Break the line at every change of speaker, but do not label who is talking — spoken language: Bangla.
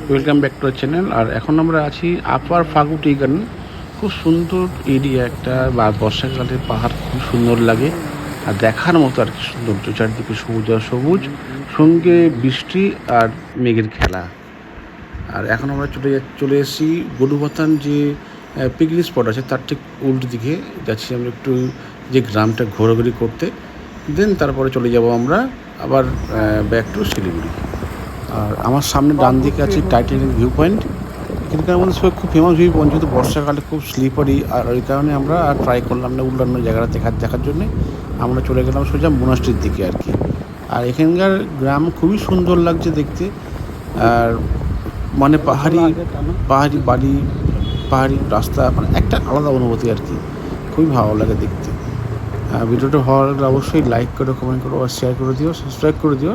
Welcome back to channel. আর এখন আমরা আছি আপার ফাগু টি গার্ডেন। খুব সুন্দর এরিয়া একটা, বা বর্ষাকালে পাহাড় খুব সুন্দর লাগে আর দেখার মতো আর কি সৌন্দর্য, চারিদিকে সবুজ আর সবুজ, সঙ্গে বৃষ্টি আর মেঘের খেলা। আর এখন আমরা চলে এসেছি গরুবাথান যে পিকনিক স্পট আছে তার ঠিক উল্টো দিকে যাচ্ছি আমরা একটু, যে গ্রামটা ঘোরাঘুরি করতে। দেন তারপরে চলে যাব আমরা আবার ব্যাক টু শিলিগুড়ি। আর আমার সামনে ডান দিকে আছে টাইটানিক ভিউ পয়েন্ট। এখানকার মধ্যে সবাই খুব ফেমাস ভিউ পয়েন্ট, যেহেতু বর্ষাকালে খুব স্লিপারি, আর ওই কারণে আমরা আর ট্রাই করলাম না অন্যান্য জায়গাটা দেখার জন্যে। আমরা চলে গেলাম সোজা মোনাস্ট্রির দিকে আর কি। আর এখানকার গ্রাম খুবই সুন্দর লাগছে দেখতে। আর মানে পাহাড়ি পাহাড়ি বাড়ি, পাহাড়ি রাস্তা, মানে একটা আলাদা অনুভূতি আর কি, খুবই ভালো লাগে দেখতে। ভিডিওটা ভালো লাগলে অবশ্যই লাইক করো, কমেন্ট করো, আর শেয়ার করে দিও, সাবস্ক্রাইব করে দিও।